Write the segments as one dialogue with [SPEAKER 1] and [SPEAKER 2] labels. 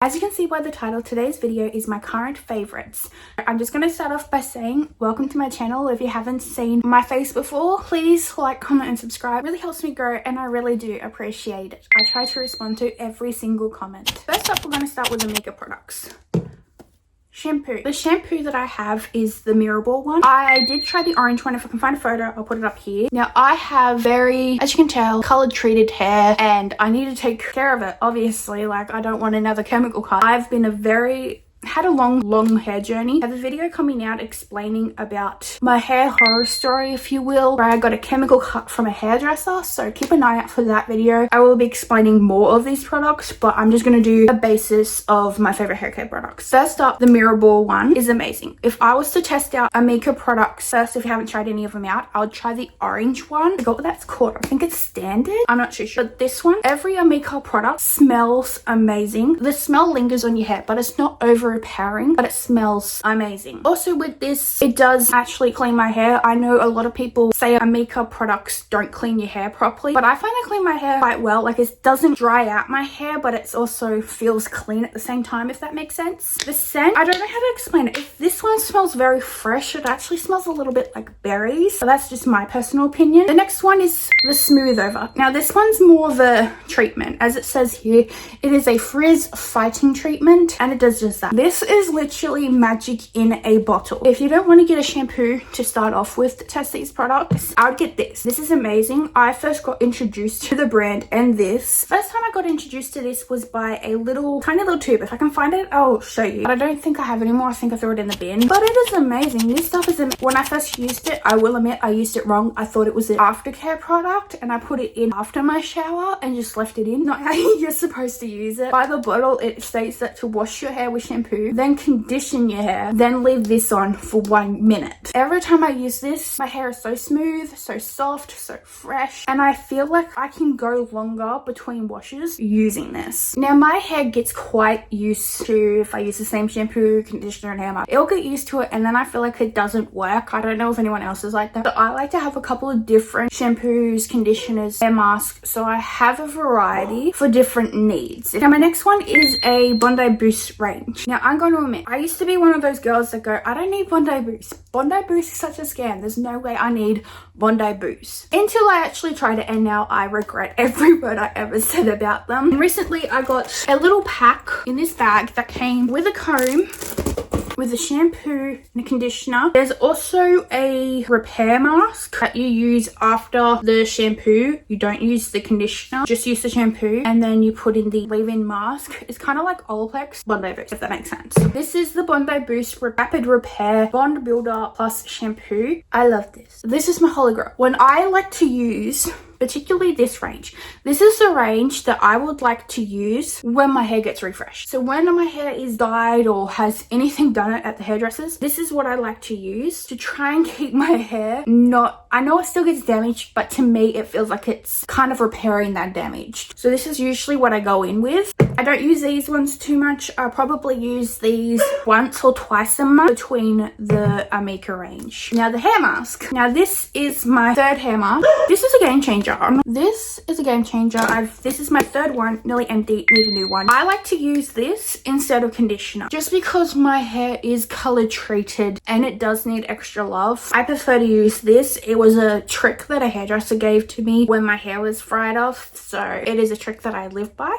[SPEAKER 1] As you can see by the title, today's video is my current favorites. I'm just going to start off by saying welcome to my channel. If you haven't seen my face before, please like, comment and subscribe. It really helps me grow and I really do appreciate it. I try to respond to every single comment. First up, we're going to start with the makeup products. Shampoo. The shampoo that I have is the mirror ball one. I did try the orange one. If I can find a photo, I'll put it up here. Now I have very, as you can tell, colored treated hair and I need to take care of it. Obviously, like I don't want another chemical cut. I've been had a long hair journey. I have a video coming out explaining about my hair horror story, if you will, where I got a chemical cut from a hairdresser, so keep an eye out for that video. I will be explaining more of these products, but I'm just going to do a basis of my favorite hair care products. First up, the mirror ball one is amazing. If I was to test out a makeup product first, if you haven't tried any of them out, I would try the orange one. I forgot what that's called. I think it's Standard. I'm not too sure. But this one, every makeup product smells amazing. The smell lingers on your hair, but it's not overpowering, but it smells amazing. Also with this, it does actually clean my hair. I know a lot of people say makeup products don't clean your hair properly, but I find I clean my hair quite well. Like it doesn't dry out my hair, but it also feels clean at the same time, if that makes sense. The scent, I don't know how to explain it. If this one smells very fresh, it actually smells a little bit like berries. So that's just my personal opinion. The next one is the Smooth Over. Now this one's more of a treatment. As it says here, it is a frizz fighting treatment and it does just that. This is literally magic in a bottle. If you don't want to get a shampoo to start off with to test these products, I would get this. This is amazing. I first got introduced to the brand and this. First time I got introduced to this was by a tiny little tube. If I can find it, I'll show you. But I don't think I have it anymore. I think I threw it in the bin. But it is amazing. This stuff is amazing. When I first used it, I will admit I used it wrong. I thought it was an aftercare product and I put it in after my shower and just left it in. Not how you're supposed to use it. By the bottle, it states that to wash your hair with shampoo, then condition your hair, then leave this on for 1 minute. Every time I use this, my hair is so smooth, so soft, so fresh, and I feel like I can go longer between washes using this. Now my hair gets quite used to, if I use the same shampoo, conditioner and hair mask, it'll get used to it and then I feel like it doesn't work. I don't know if anyone else is like that, but I like to have a couple of different shampoos, conditioners, hair masks, so I have a variety for different needs. Now my next one is a Bondi Boost range. Now I'm going to admit, I used to be one of those girls that go, I don't need Bondi Boost. Bondi Boost is such a scam. There's no way I need Bondi Boost. Until I actually tried it and now I regret every word I ever said about them. And recently I got a little pack in this bag that came with a comb, with a shampoo and a conditioner. There's also a repair mask that you use after the shampoo. You don't use the conditioner, just use the shampoo and then you put in the leave-in mask. It's kind of like Olaplex Bondi Boost, if that makes sense. This is the Bondi Boost Rapid Repair Bond Builder Plus Shampoo. I love this. This is my holy grail. When I like to use particularly this range. This is the range that I would like to use when my hair gets refreshed. So when my hair is dyed or has anything done at the hairdressers, this is what I like to use to try and keep my hair not, I know it still gets damaged, but to me it feels like it's kind of repairing that damage. So this is usually what I go in with. I don't use these ones too much. I probably use these once or twice a month between the Amika range. Now the hair mask. Now this is my third hair mask. This is a game changer. This is a game changer. This is my third one, nearly empty, need a new one. I like to use this instead of conditioner just because my hair is color treated and it does need extra love. I prefer to use this. It was a trick that a hairdresser gave to me when my hair was fried off, so it is a trick that I live by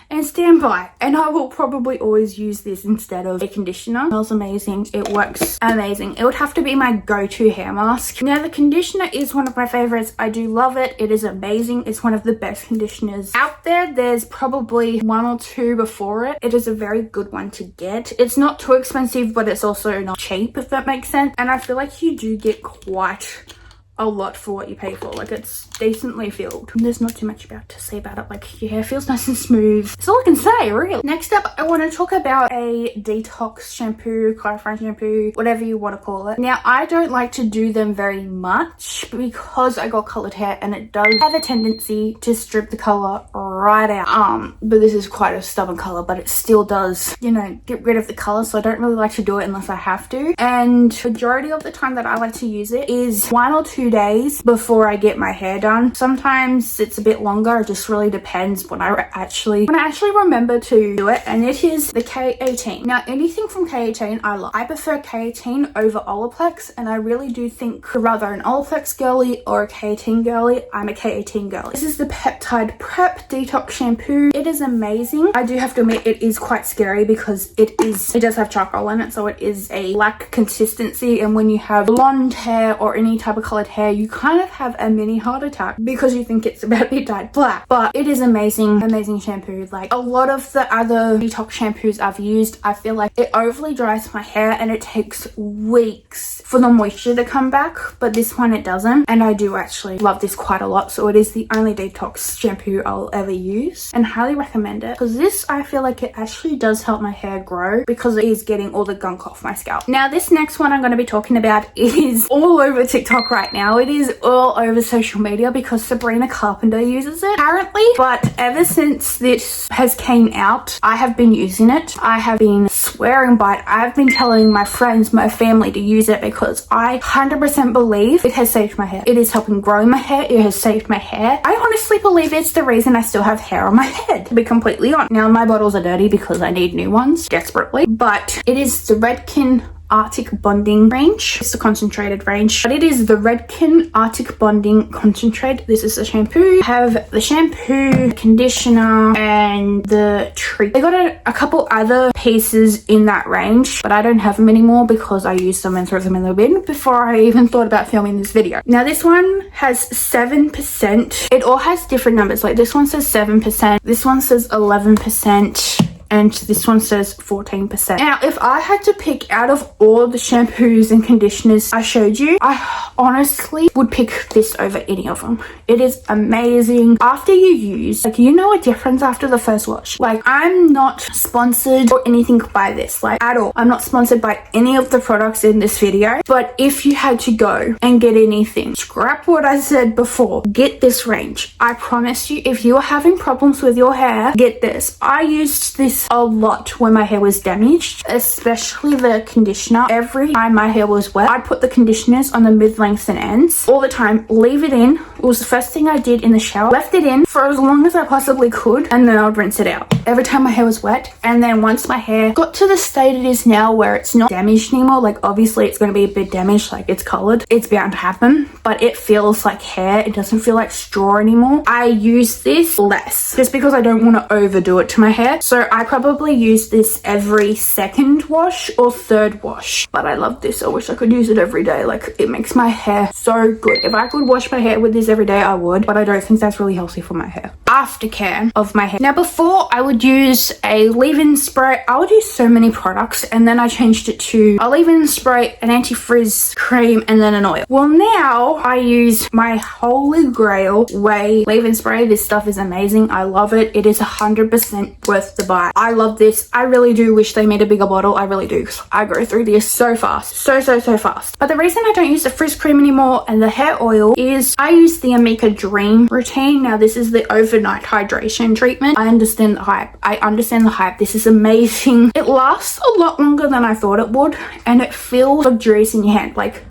[SPEAKER 1] and stand by, and I will probably always use this instead of a conditioner. It smells amazing. It works amazing. It would have to be my go-to hair mask. Now the conditioner is one of my favorites. I do love it. It is amazing. It's one of the best conditioners out there. There's probably one or two before it. It is a very good one to get. It's not too expensive, but it's also not cheap, if that makes sense. And I feel like you do get quite a lot for what you pay for. Like it's decently filled. There's not too much to say about it. Like your hair feels nice and smooth. That's all I can say, really. Next up, I want to talk about a detox shampoo, clarifying shampoo, whatever you want to call it. Now, I don't like to do them very much because I got colored hair and it does have a tendency to strip the color right out. But this is quite a stubborn color, but it still does, you know, get rid of the color. So I don't really like to do it unless I have to. And majority of the time that I like to use it is 1 or 2 2 days before I get my hair done. Sometimes it's a bit longer. It just really depends when I actually remember to do it. And it is the K18. Now, anything from K18 I love. I prefer K18 over Olaplex, and I really do think rather an Olaplex girly or a K18 girly, I'm a K18 girly. This is the Peptide Prep Detox Shampoo. It is amazing. I do have to admit it is quite scary because it does have charcoal in it, so it is a black consistency, and when you have blonde hair or any type of colored hair, you kind of have a mini heart attack because you think it's about to be dyed black. But it is amazing shampoo. Like a lot of the other detox shampoos I've used, I feel like it overly dries my hair and it takes weeks for the moisture to come back, but this one it doesn't, and I do actually love this quite a lot. So it is the only detox shampoo I'll ever use, and highly recommend it because this, I feel like it actually does help my hair grow because it is getting all the gunk off my scalp. Now this next one I'm going to be talking about is all over TikTok right now. It is all over social media because Sabrina Carpenter uses it apparently, but ever since this has came out, I have been using it. I have been swearing by it. I've been telling my friends, my family to use it because I 100% believe it has saved my hair. It is helping grow my hair. It has saved my hair. I honestly believe it's the reason I still have hair on my head, to be completely honest. Now my bottles are dirty because I need new ones desperately, but it is the Redken Arctic Bonding range. It's the concentrated range, but it is the Redken Arctic Bonding Concentrate. This is the shampoo. I have the shampoo, conditioner, and the treat. They got a couple other pieces in that range, but I don't have them anymore because I used them and threw them in the bin before I even thought about filming this video. Now this one has 7%. It all has different numbers. Like this one says 7%, this one says 11%, and this one says 14%. Now, if I had to pick out of all the shampoos and conditioners I showed you, I honestly would pick this over any of them. It is amazing. After you use, like, you know a difference after the first wash. Like, I'm not sponsored or anything by this, like, at all. I'm not sponsored by any of the products in this video, but if you had to go and get anything, scrap what I said before, get this range. I promise you, if you are having problems with your hair, get this. I used this a lot when my hair was damaged, especially the conditioner. Every time my hair was wet, I'd put the conditioners on the mid-lengths and ends all the time, leave it in. It was the first thing I did in the shower. Left it in for as long as I possibly could, and then I'd rinse it out every time my hair was wet. And then once my hair got to the state it is now where it's not damaged anymore, like obviously it's going to be a bit damaged, like it's colored, it's bound to happen, but it feels like hair. It doesn't feel like straw anymore. I use this less just because I don't want to overdo it to my hair, so I probably use this every second wash or third wash. But I love this. I wish I could use it every day. Like, it makes my hair so good. If I could wash my hair with this every day, I would, but I don't think that's really healthy for my hair. Aftercare of my hair. Now before, I would use a leave-in spray. I would use so many products, and then I changed it to a leave-in spray, an anti-frizz cream, and then an oil. Well, now I use my holy grail Way leave-in spray. This stuff is amazing. I love it. It is 100% worth the buy. I love this. I really do wish they made a bigger bottle. I really do. I go through this so fast. So fast. But the reason I don't use the frizz cream anymore and the hair oil is I use the Amika Dream routine. Now this is the overnight hydration treatment. I understand the hype. This is amazing. It lasts a lot longer than I thought it would, and it feels luxurious in your hand. Like,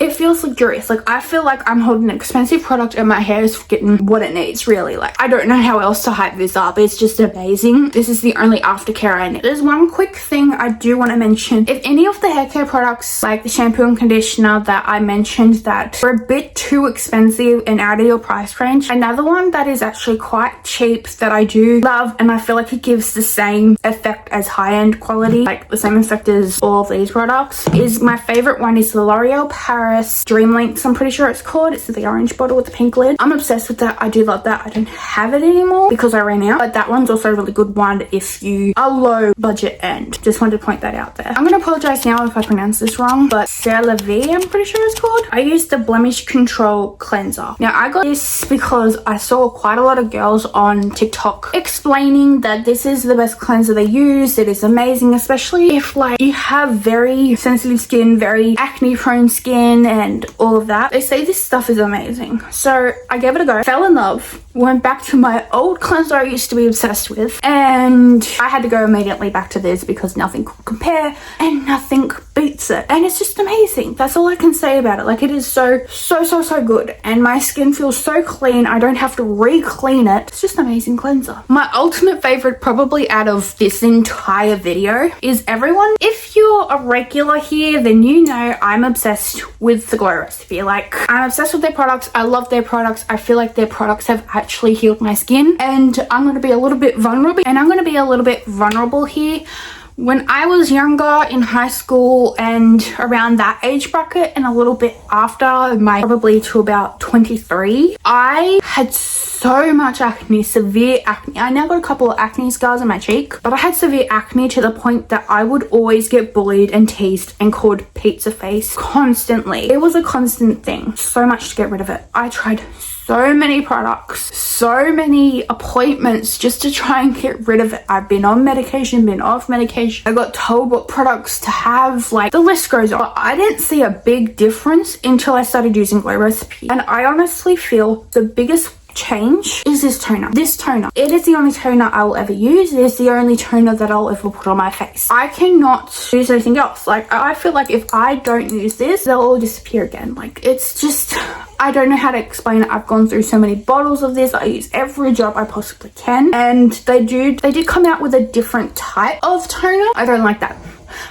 [SPEAKER 1] it feels luxurious. Like, I feel like I'm holding an expensive product and my hair is getting what it needs, really. Like, I don't know how else to hype this up. It's just amazing. This is the only aftercare I need. There's one quick thing I do want to mention. If any of the hair care products, like the shampoo and conditioner that I mentioned that were a bit too expensive and out of your price range, another one that is actually quite cheap that I do love, and I feel like it gives the same effect as high-end quality, like the same effect as all of these products, is my favorite one is the L'Oreal Paris Dream Links, I'm pretty sure it's called. It's the orange bottle with the pink lid. I'm obsessed with that. I do love that. I don't have it anymore because I ran out, but that one's also a really good one if you are low budget end. Just wanted to point that out there. I'm going to apologize now if I pronounce this wrong, but C'est La Vie, I'm pretty sure it's called. I used the Blemish Control Cleanser. Now I got this because I saw quite a lot of girls on TikTok explaining that this is the best cleanser they use. It is amazing, especially if like you have very sensitive skin, very acne prone skin, and all of that. They say this stuff is amazing. So I gave it a go, fell in love, went back to my old cleanser I used to be obsessed with, and I had to go immediately back to this because nothing could compare and nothing beats hates it, and it's just amazing. That's all I can say about it. Like, it is so good, and my skin feels so clean. I don't have to re-clean it. It's just an amazing cleanser. My ultimate favorite probably out of this entire video is everyone. If you're a regular here, then you know I'm obsessed with the Glow Recipe. Like, I'm obsessed with their products. I love their products. I feel like their products have actually healed my skin, and I'm going to be a little bit vulnerable here. When I was younger in high school and around that age bracket and a little bit after, probably to about 23, I had so much acne, severe acne. I now got a couple of acne scars on my cheek, but I had severe acne to the point that I would always get bullied and teased and called pizza face constantly. It was a constant thing. So much to get rid of it. I tried so many products, so many appointments just to try and get rid of it. I've been on medication, been off medication. I got told what products to have, like, the list goes on. But I didn't see a big difference until I started using Glow Recipe. And I honestly feel the biggest change is this toner. It is the only toner I will ever use. It is the only toner that I'll ever put on my face. I cannot use anything else. Like, I feel like if I don't use this, they'll all disappear again. Like, it's just, I don't know how to explain it. I've gone through so many bottles of this. I use every drop I possibly can, and they did come out with a different type of toner. I don't like that.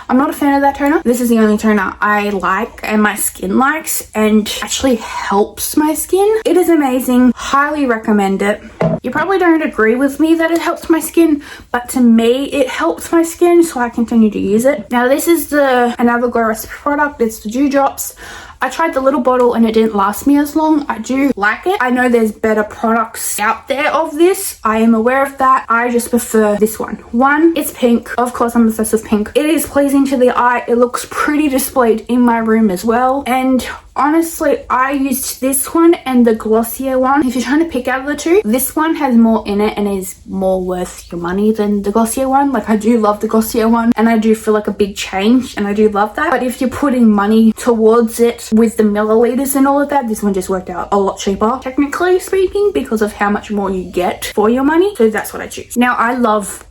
[SPEAKER 1] I'm not a fan of that toner. This is the only toner I like and my skin likes and actually helps my skin. It is amazing. Highly recommend it. You probably don't agree with me that it helps my skin, but to me it helps my skin, so I continue to use it. Now, this is another Glow Recipe product. It's the Dew Drops. I tried the little bottle and it didn't last me as long. I do like it. I know there's better products out there of this. I am aware of that. I just prefer this one. One, it's pink. Of course, I'm obsessed with pink. It is pleasing to the eye. It looks pretty displayed in my room as well. And honestly, I used this one and the glossier one. If you're trying to pick out of the two, this one has more in it and is more worth your money than the glossier one. Like, I do love the glossier one and I do feel like a big change and I do love that. But if you're putting money towards it with the milliliters and all of that, this one just worked out a lot cheaper, technically speaking, because of how much more you get for your money. So that's what I choose. Now, I love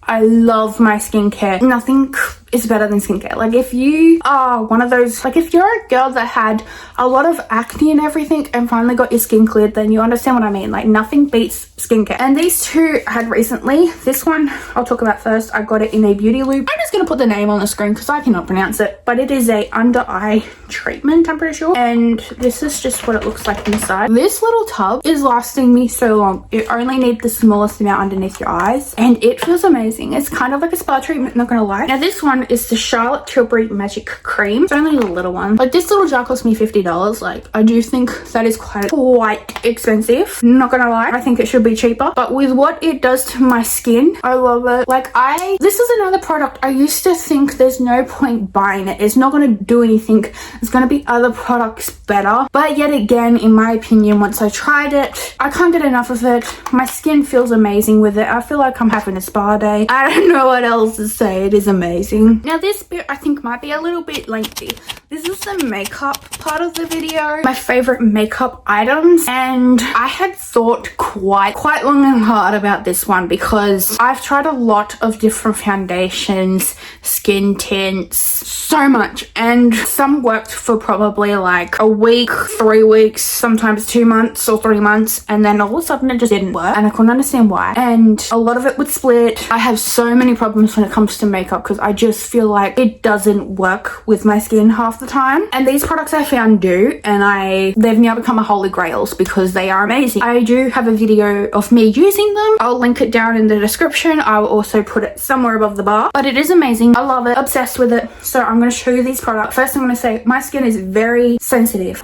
[SPEAKER 1] my skincare. Nothing is better than skincare. Like, if you are one of those, like, if you're a girl that had a lot of acne and everything and finally got your skin cleared, then you understand what I mean. Like, nothing beats skincare. And these two I had recently. This one I'll talk about first. I got it in a beauty loop. I'm just gonna put the name on the screen because I cannot pronounce it, but it is a under eye treatment, I'm pretty sure. And this is just what it looks like inside. This little tub is lasting me so long. You only need the smallest amount underneath your eyes and it feels amazing. It's kind of like a spa treatment, not gonna lie. Now, this one is the Charlotte Tilbury Magic Cream. It's only a little one. Like, this little jar cost me $50. Like, I do think that is quite expensive, not gonna lie. I think it should be cheaper, but with what it does to my skin, I love it. Like, this is another product I used to think there's no point buying it. It's not gonna do anything. There's gonna be other products better, but yet again, in my opinion, once I tried it, I can't get enough of it. My skin feels amazing with it. I feel like I'm having a spa day. I don't know what else to say. It is amazing. Now, this bit I think might be a little bit lengthy. This is the makeup part of the video, my favorite makeup items, and I had thought quite long and hard about this one because I've tried a lot of different foundations, skin tints, so much, and some worked for probably like a week, 3 weeks, sometimes 2 months or 3 months, and then all of a sudden it just didn't work and I couldn't understand why, and a lot of it would split. I have so many problems when it comes to makeup because I just feel like it doesn't work with my skin half the time, and these products I found do, and they've now become a holy grails because they are amazing. I do have a video of me using them. I'll link it down in the description. I'll also put it somewhere above the bar, but it is amazing. I love it, obsessed with it. So I'm going to show you these products. First, I'm going to say my skin is very sensitive,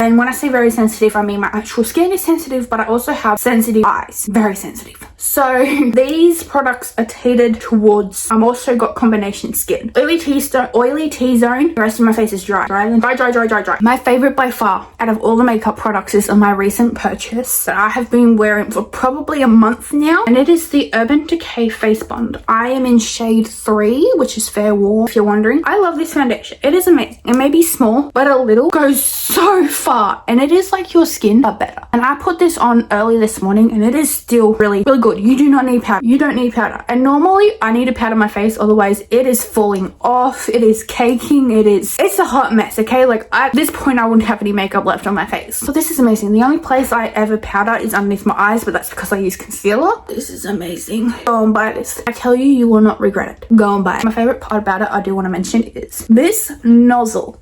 [SPEAKER 1] and when I say very sensitive, I mean my actual skin is sensitive, but I also have sensitive eyes, very sensitive. So these products are catered towards, I'm also got combination skin. Oily T-zone, the rest of my face is dry. Dry. My favorite by far out of all the makeup products is my recent purchase that I have been wearing for probably a month now, and it is the Urban Decay Face Bond. I am in shade 3, which is Fair Warm, if you're wondering. I love this foundation. It is amazing. It may be small, but a little goes so far, and it is like your skin, but better. and I put this on early this morning and it is still really good. You do not need powder. You don't need powder. And normally I need to powder my face, otherwise it is falling off, it is caking, it's a hot mess. Okay, like at this point I wouldn't have any makeup left on my face. So this is amazing. The only place I ever powder is underneath my eyes, but that's because I use concealer. This is amazing. Go and buy this. I tell you, you will not regret it. Go and buy it. My favorite part about it, I do want to mention, is this nozzle.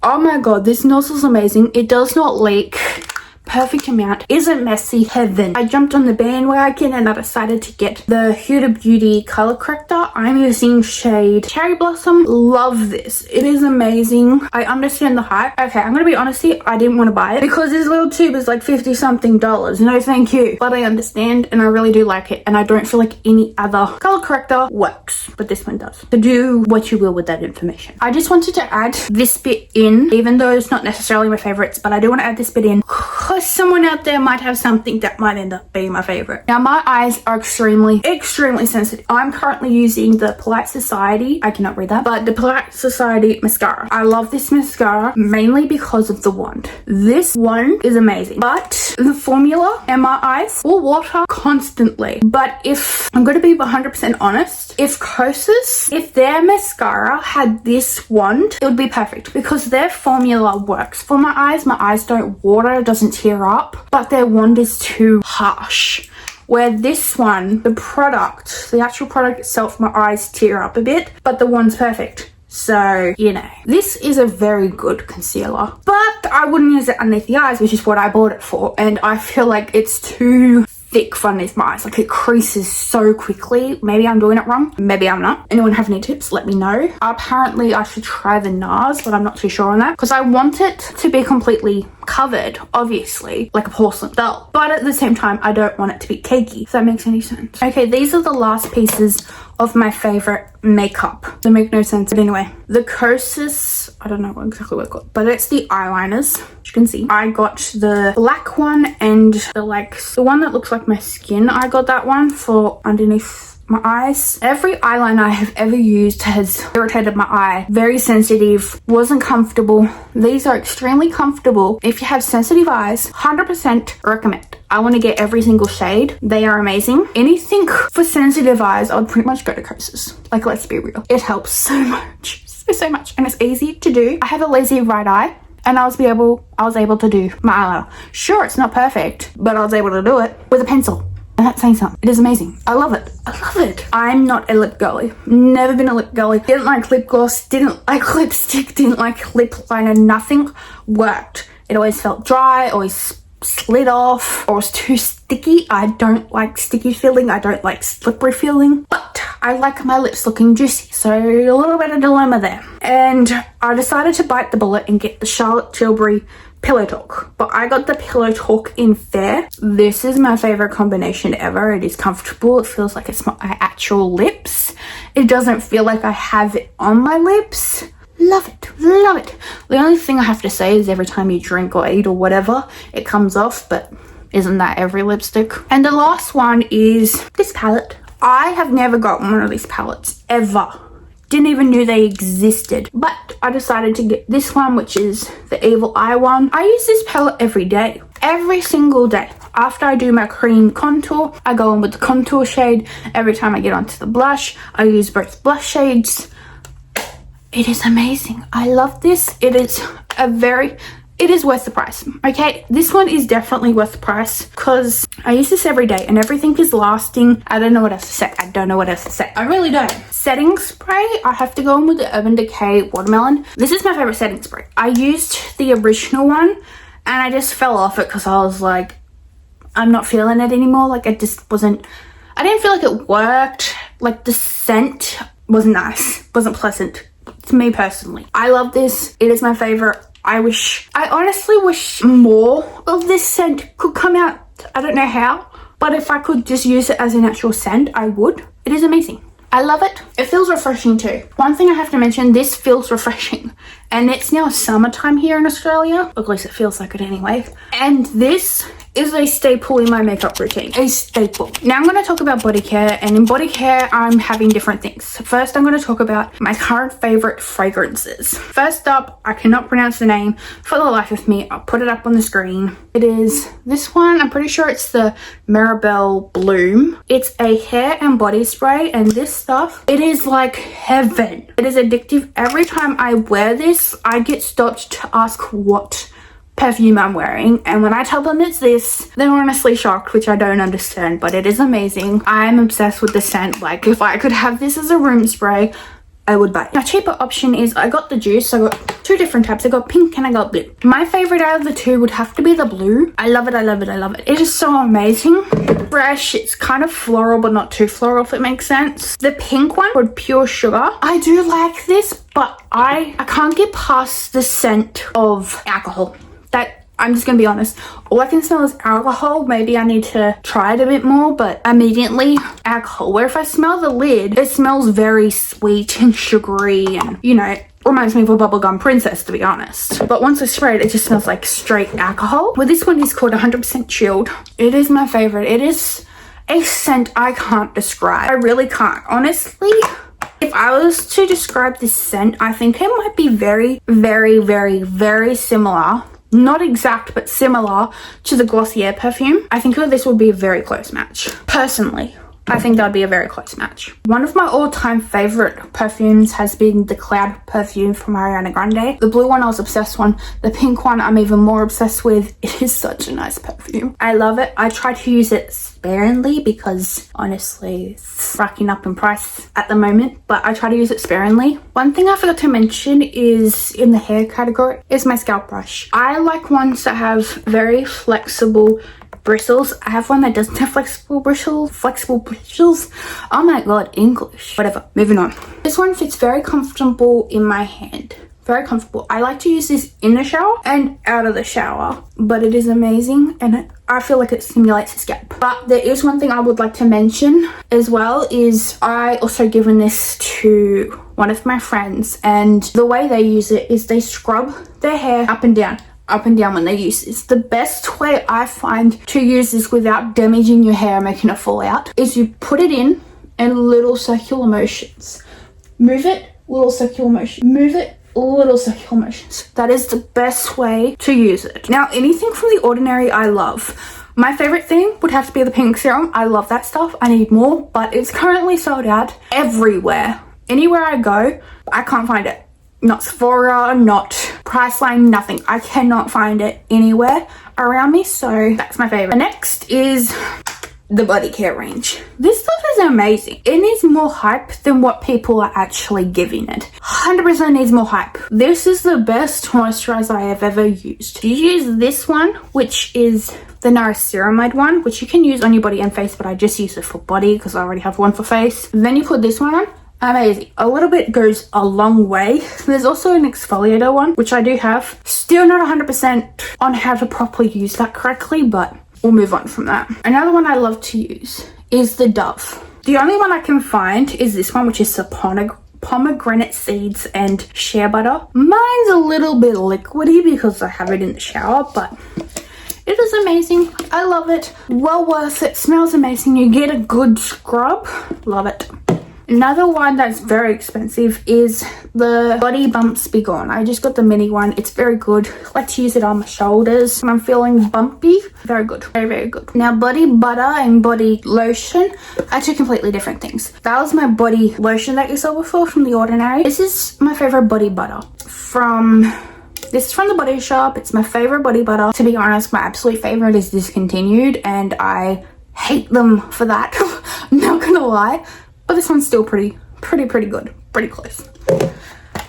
[SPEAKER 1] Oh my god, this nozzle is amazing. It does not leak. Perfect amount. Isn't messy. Heaven. I jumped on the bandwagon and I decided to get the Huda Beauty color corrector. I'm using shade Cherry Blossom. Love this. It is amazing. I understand the hype. Okay, I'm gonna be honest here, I didn't want to buy it because this little tube is like 50 something dollars. No thank you. But I understand and I really do like it, and I don't feel like any other color corrector works, but this one does. So do what you will with that information. I just wanted to add this bit in, even though it's not necessarily my favorites, but I do want to add this bit in because someone out there might have something that might end up being my favorite. Now my eyes are extremely sensitive. I'm currently using the Polite Society, I cannot read that, but the Polite Society mascara. I love this mascara mainly because of the wand. This wand is amazing, but the formula and my eyes will water constantly. But if I'm going to be 100% honest, if Kosas, if their mascara had this wand, it would be perfect because their formula works for my eyes don't water, it doesn't tear up, but their wand is too harsh. Where this one, the actual product itself, my eyes tear up a bit, but the wand's perfect. So, you know, this is a very good concealer, but I wouldn't use it underneath the eyes, which is what I bought it for. And I feel like it's too thick for underneath my eyes. Like it creases so quickly. Maybe I'm doing it wrong. Maybe I'm not. Anyone have any tips? Let me know. Apparently I should try the NARS, but I'm not too sure on that because I want it to be completely covered, obviously, like a porcelain doll. But at the same time, I don't want it to be cakey, if that makes any sense. Okay, these are the last pieces of my favorite makeup. They make no sense. But anyway, the Kosas, I don't know exactly what it's called, but it's the eyeliners. As you can see, I got the black one and the one that looks like my skin. I got that one for underneath my eyes. Every eyeliner I have ever used has irritated my eye. Very sensitive, wasn't comfortable. These are extremely comfortable. If you have sensitive eyes, 100% recommend. I want to get every single shade. They are amazing. Anything for sensitive eyes, I would pretty much go to Kosas. Like, let's be real. It helps so much. So much. And it's easy to do. I have a lazy right eye and I was able to do my eyeliner. Sure, it's not perfect, but I was able to do it with a pencil. And that's saying something. It is amazing. I love it. I love it. I'm not a lip girly. Never been a lip girly. Didn't like lip gloss. Didn't like lipstick. Didn't like lip liner. Nothing worked. It always felt dry. Always slid off. Or was too sticky. I don't like sticky feeling. I don't like slippery feeling. But I like my lips looking juicy. So a little bit of dilemma there. And I decided to bite the bullet and get the Charlotte Tilbury Pillow Talk, but I got the Pillow Talk in Fair. This is my favorite combination ever. It is comfortable. It feels like it's my actual lips. It doesn't feel like I have it on my lips. Love it. Love it. The only thing I have to say is every time you drink or eat or whatever, it comes off, but isn't that every lipstick? And the last one is this palette. I have never gotten one of these palettes ever. Didn't even know they existed, but I decided to get this one, which is the Evil Eye one. I use this palette every day, every single day. After I do my cream contour, I go in with the contour shade. Every time I get onto the blush, I use both blush shades. It is amazing. I love this. It is worth the price. Okay, this one is definitely worth the price because I use this every day and everything is lasting. I don't know what else to say. I really don't. Setting spray, I have to go in with the Urban Decay Watermelon. This is my favorite setting spray. I used the original one and I just fell off it because I was like, I'm not feeling it anymore. Like I didn't feel like it worked. Like the scent wasn't nice, wasn't pleasant to me personally. I love this. It is my favorite. I honestly wish more of this scent could come out. I don't know how, but if I could just use it as an actual scent, I would. It is amazing. I love it. It feels refreshing too. One thing I have to mention, this feels refreshing. And it's now summertime here in Australia. At least it feels like it anyway. And this is a staple in my makeup routine. A staple. Now I'm going to talk about body care, and in body care I'm having different things. First I'm going to talk about my current favorite fragrances. First up, I cannot pronounce the name for the life of me. I'll put it up on the screen. It is this one. I'm pretty sure it's the Maribel Bloom. It's a hair and body spray, and this stuff, it is like heaven. It is addictive. Every time I wear this, I get stopped to ask what perfume I'm wearing, and when I tell them it's this, they're honestly shocked, which I don't understand, but it is amazing. I'm obsessed with the scent. Like, if I could have this as a room spray, I would buy it. My cheaper option is I got the juice. I got two different types. I got pink and I got blue. My favorite out of the two would have to be the blue. I love it. I love it. I love it. It is so amazing. Fresh. It's kind of floral, but not too floral, if it makes sense. The pink one called Pure Sugar. I do like this, but I can't get past the scent of alcohol. That, I'm just gonna be honest, all I can smell is alcohol. Maybe I need to try it a bit more, but immediately alcohol. Where if I smell the lid, it smells very sweet and sugary, and you know, it reminds me of a bubblegum princess, to be honest. But once I spray it, it just smells like straight alcohol. Well, this one is called 100% Chilled. It is my favorite. It is a scent I can't describe. I really can't. Honestly, if I was to describe this scent, I think it might be very, very, very, very similar. Not exact, but similar to the Glossier perfume. I think this would be a very close match. Personally, I think that would be a very close match. One of my all-time favorite perfumes has been the Cloud perfume from Ariana Grande. The blue one I was obsessed with. The pink one I'm even more obsessed with. It is such a nice perfume. I love it. I try to use it sparingly because honestly it's racking up in price at the moment, but I try to use it sparingly. One thing I forgot to mention is in the hair category is my scalp brush. I like ones that have very flexible bristles. I have one that doesn't have flexible bristles. Oh my god, English. Whatever, moving on. This one fits very comfortable in my hand. Very comfortable. I like to use this in the shower and out of the shower, but it is amazing, and I feel like it stimulates the scalp. But there is one thing I would like to mention as well, is I also given this to one of my friends, and the way they use it is they scrub their hair up and down when they use this. The best way I find to use this without damaging your hair and making it fall out is you put it in little circular motions. Move it, little circular motion. Move it, little circular motions. That is the best way to use it. Now, anything from The Ordinary I love. My favorite thing would have to be the pink serum. I love that stuff. I need more, but it's currently sold out everywhere. Anywhere I go, I can't find it. Not Sephora, not Priceline, nothing. I cannot find it anywhere around me, so that's my favorite. Next is the body care range. This stuff is amazing. It needs more hype than what people are actually giving it. 100% needs more hype. This is the best moisturizer I have ever used. You use this one, which is the Niacinamide one, which you can use on your body and face, but I just use it for body because I already have one for face. Then you put this one on. Amazing. A little bit goes a long way. There's also an exfoliator one, which I do have. Still not 100% on how to properly use that correctly, but we'll move on from that. Another one I love to use is the Dove. The only one I can find is this one, which is the pomegranate seeds and shea butter. Mine's a little bit liquidy because I have it in the shower, but it is amazing. I love it. Well worth it. Smells amazing. You get a good scrub. Love it. Another one that's very expensive is the Body Bumps Be Gone. I just got the mini one. It's very good. I like to use it on my shoulders when I'm feeling bumpy. Very good. Very, very good. Now, body butter and body lotion are two completely different things. That was my body lotion that you saw before from The Ordinary. This is my favorite body butter this is from the Body Shop. It's my favorite body butter. To be honest, my absolute favorite is discontinued, and I hate them for that. I'm not gonna lie. But this one's still pretty good. Pretty close.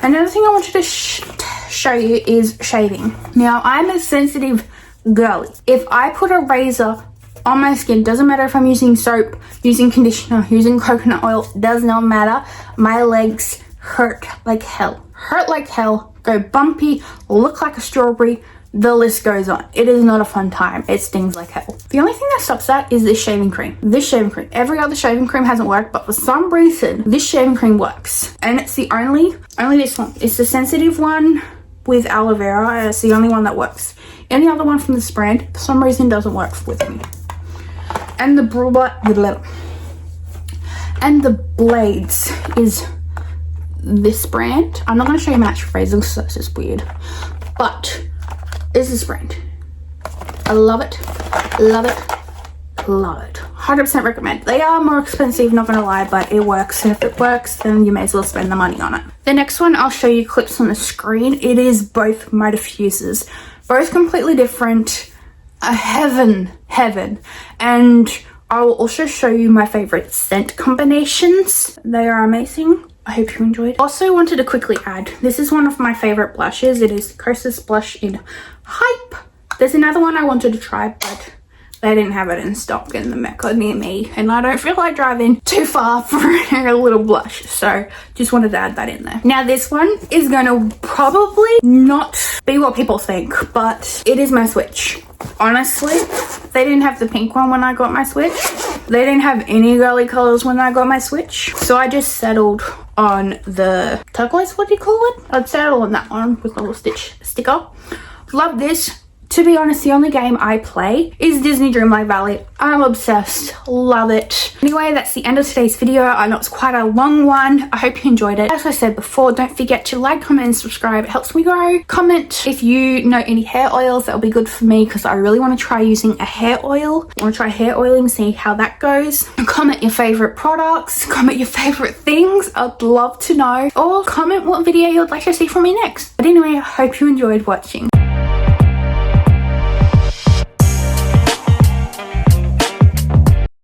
[SPEAKER 1] Another thing I wanted to show you is shaving. Now, I'm a sensitive girly. If I put a razor on my skin, doesn't matter if I'm using soap, using conditioner, using coconut oil, does not matter. My legs hurt like hell. Hurt like hell, go bumpy, look like a strawberry. The list goes on. It is not a fun time. It stings like hell. The only thing that stops that is this shaving cream. This shaving cream. Every other shaving cream hasn't worked, but for some reason, this shaving cream works. And it's the only this one. It's the sensitive one. with aloe vera. It's the only one that works. Any other one from this brand, for some reason, doesn't work with me. And the blades is this brand. I'm not going to show you match phrasing because that's just weird. But it's this brand. I love it. Love it. Love it. 100% recommend. They are more expensive, not gonna lie, but it works. And if it works, then you may as well spend the money on it. The next one, I'll show you clips on the screen. It is both my diffusers. Both completely different. Heaven. And I will also show you my favorite scent combinations. They are amazing. I hope you enjoyed. Also wanted to quickly add, this is one of my favorite blushes. It is Kosas blush in Hype. There's another one I wanted to try, but they didn't have it in stock in the Mecca near me, and I don't feel like driving too far for a little blush, so just wanted to add that in there. Now this one is gonna probably not be what people think, but it is my Switch. Honestly, they didn't have the pink one when I got my Switch. They didn't have any girly colors when I got my Switch, so I just settled on the turquoise, what do you call it? I'd settle on that one with a little sticker. Love this. To be honest, the only game I play is Disney Dreamlight Valley. I'm obsessed. Love it. Anyway, that's the end of today's video. I know it's quite a long one. I hope you enjoyed it. As I said before, don't forget to like, comment, and subscribe. It helps me grow. Comment if you know any hair oils. That'll be good for me because I really want to try using a hair oil. I want to try hair oiling, see how that goes. Comment your favorite products. Comment your favorite things. I'd love to know. Or comment what video you'd like to see from me next. But anyway, I hope you enjoyed watching.